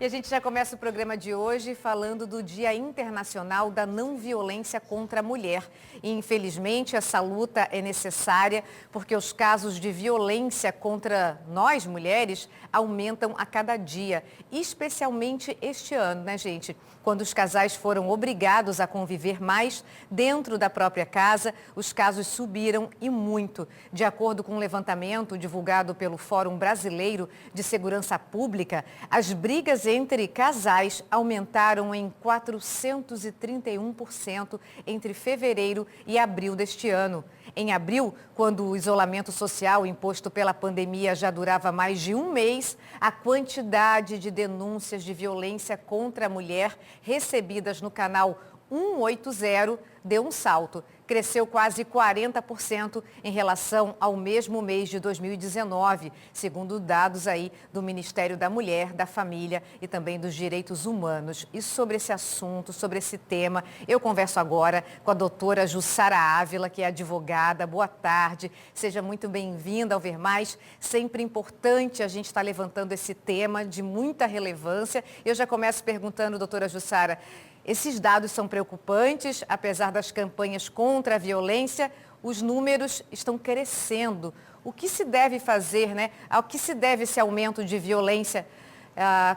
E a gente já começa o programa de hoje falando do Dia Internacional da Não Violência contra a Mulher. E, infelizmente, essa luta é necessária porque os casos de violência contra nós, mulheres, aumentam a cada dia. Especialmente este ano, né, gente? Quando os casais foram obrigados a conviver mais dentro da própria casa, os casos subiram e muito. De acordo com um levantamento divulgado pelo Fórum Brasileiro de Segurança Pública, as brigas entre casais aumentaram em 431% entre fevereiro e abril deste ano. Em abril, quando o isolamento social imposto pela pandemia já durava mais de um mês, a quantidade de denúncias de violência contra a mulher recebidas no canal 180 deu um salto. Cresceu quase 40% em relação ao mesmo mês de 2019, segundo dados aí do Ministério da Mulher, da Família e também dos Direitos Humanos. E sobre esse assunto, sobre esse tema, eu converso agora com a doutora Jussara Ávila, que é advogada. Boa tarde, seja muito bem-vinda ao Ver Mais. Sempre importante a gente estar levantando esse tema de muita relevância. Eu já começo perguntando, doutora Jussara, esses dados são preocupantes, apesar das campanhas contra a violência, os números estão crescendo. O que se deve fazer, né? Ao que se deve esse aumento de violência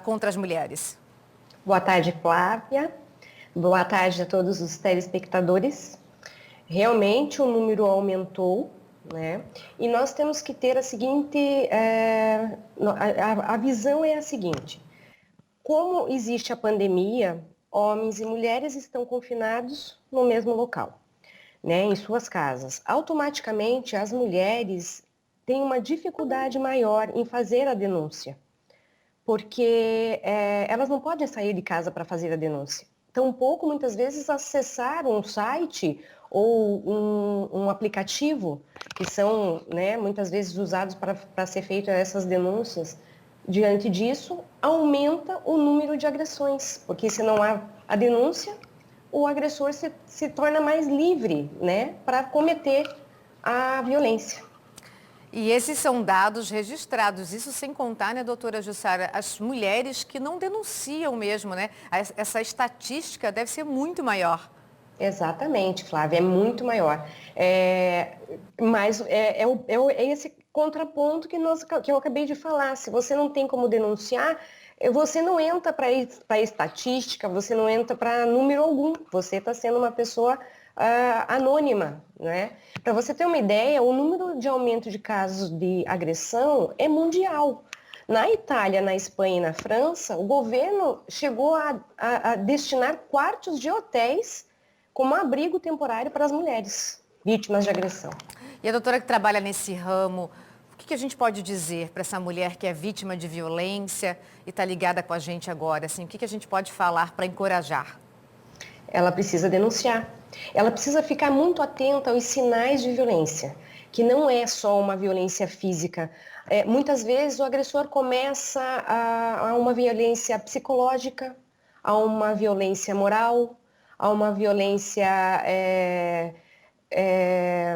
contra as mulheres? Boa tarde, Flávia. Boa tarde a todos os telespectadores. Realmente o número aumentou, né? E nós temos que ter a seguinte, a visão é a seguinte: como existe a pandemia, homens e mulheres estão confinados no mesmo local, né, em suas casas. Automaticamente, as mulheres têm uma dificuldade maior em fazer a denúncia, porque elas não podem sair de casa para fazer a denúncia. Tampouco, muitas vezes, acessar um site ou um aplicativo, que são, né, muitas vezes usados para ser feitas essas denúncias. Diante disso, aumenta o número de agressões, porque se não há a denúncia, o agressor se torna mais livre, né, para cometer a violência. E esses são dados registrados, isso sem contar, né, doutora Jussara, as mulheres que não denunciam mesmo, né? Essa estatística deve ser muito maior. Exatamente, Flávia, é muito maior. Mas é esse contraponto que eu acabei de falar. Se você não tem como denunciar, você não entra para a estatística, você não entra para número algum. Você está sendo uma pessoa anônima, né? Para você ter uma ideia, o número de aumento de casos de agressão é mundial. Na Itália, na Espanha e na França, o governo chegou a destinar quartos de hotéis como abrigo temporário para as mulheres vítimas de agressão. E a doutora que trabalha nesse ramo, o que a gente pode dizer para essa mulher que é vítima de violência e está ligada com a gente agora? Assim, o que a gente pode falar para encorajar? Ela precisa denunciar. Ela precisa ficar muito atenta aos sinais de violência, que não é só uma violência física. Muitas vezes o agressor começa a uma violência psicológica, a uma violência moral, a uma violência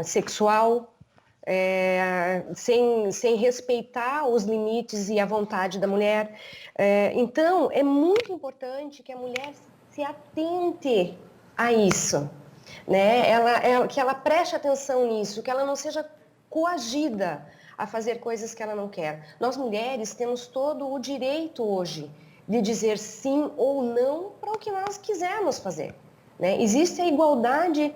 sexual, sem respeitar os limites e a vontade da mulher. Então, é muito importante que a mulher se atente a isso, né? Que ela preste atenção nisso, que ela não seja coagida a fazer coisas que ela não quer. Nós mulheres temos todo o direito hoje de dizer sim ou não para o que nós quisermos fazer, né? Existe a igualdade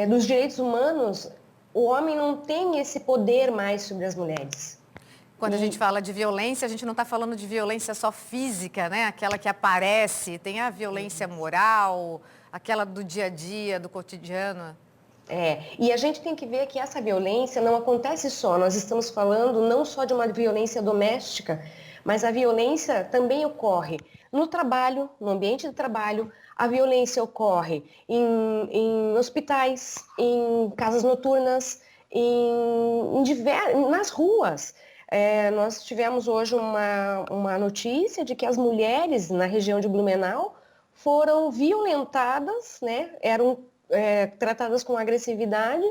dos direitos humanos. O homem não tem esse poder mais sobre as mulheres. Quando a gente fala de violência, a gente não está falando de violência só física, né? Aquela que aparece, tem a violência moral, aquela do dia a dia, do cotidiano. E a gente tem que ver que essa violência não acontece só. Nós estamos falando não só de uma violência doméstica, mas a violência também ocorre no trabalho, no ambiente de trabalho. A violência ocorre em hospitais, em casas noturnas, nas ruas. Nós tivemos hoje uma notícia de que as mulheres na região de Blumenau foram violentadas, né? Eram tratadas com agressividade,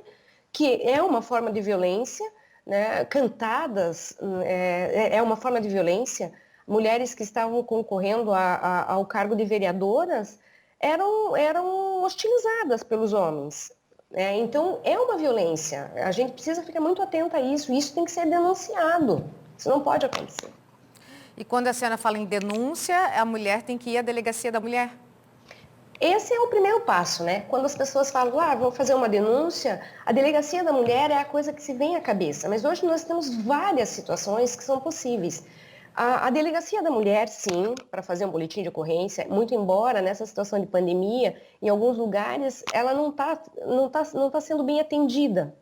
que é uma forma de violência, né? Cantadas é uma forma de violência. mulheres que estavam concorrendo ao cargo de vereadoras eram hostilizadas pelos homens. Então, é uma violência. A gente precisa ficar muito atenta a isso. Isso tem que ser denunciado. Isso não pode acontecer. E quando a senhora fala em denúncia, a mulher tem que ir à delegacia da mulher? Esse é o primeiro passo, né? Quando as pessoas falam, vou fazer uma denúncia, a delegacia da mulher é a coisa que se vem à cabeça. Mas hoje nós temos várias situações que são possíveis. A delegacia da mulher, sim, para fazer um boletim de ocorrência, muito embora nessa situação de pandemia, em alguns lugares, ela não tá sendo bem atendida.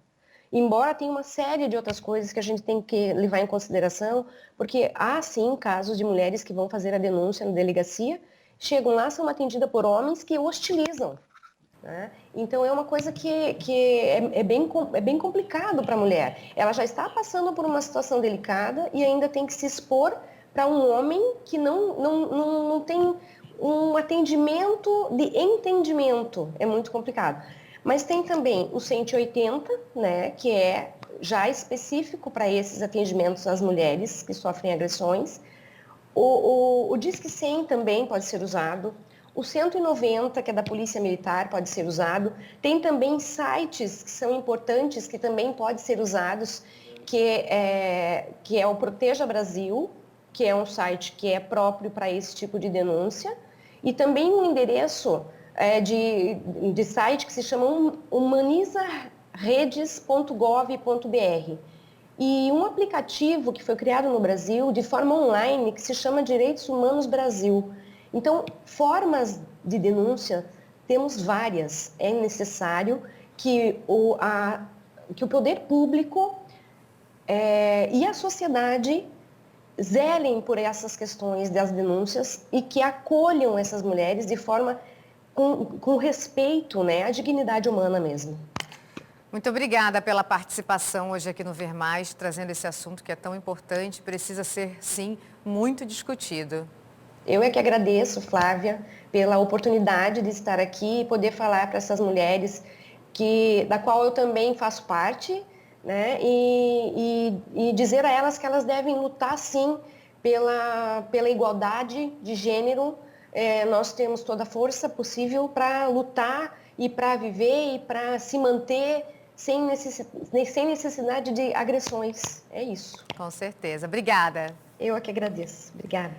Embora tenha uma série de outras coisas que a gente tem que levar em consideração, porque há, sim, casos de mulheres que vão fazer a denúncia na delegacia, chegam lá, são atendidas por homens que hostilizam. Né? Então, é uma coisa que é bem complicado para a mulher. Ela já está passando por uma situação delicada e ainda tem que se expor para um homem que não tem um atendimento de entendimento. É muito complicado. Mas tem também o 180, né, que é já específico para esses atendimentos às mulheres que sofrem agressões. O Disque 100 também pode ser usado. O 190, que é da Polícia Militar, pode ser usado. Tem também sites que são importantes, que também podem ser usados, que é o Proteja Brasil, que é um site que é próprio para esse tipo de denúncia. E também um endereço de site que se chama humanizaredes.gov.br. E um aplicativo que foi criado no Brasil de forma online que se chama Direitos Humanos Brasil. Então, formas de denúncia temos várias. É necessário que o poder público e a sociedade zelem por essas questões das denúncias e que acolham essas mulheres de forma com respeito, né, à dignidade humana mesmo. Muito obrigada pela participação hoje aqui no Ver Mais, trazendo esse assunto que é tão importante, precisa ser, sim, muito discutido. Eu é que agradeço, Flávia, pela oportunidade de estar aqui e poder falar para essas mulheres da qual eu também faço parte, né? E dizer a elas que elas devem lutar, sim, pela igualdade de gênero. Nós temos toda a força possível para lutar e para viver e para se manter sem necessidade de agressões. É isso. Com certeza. Obrigada. Eu é que agradeço. Obrigada.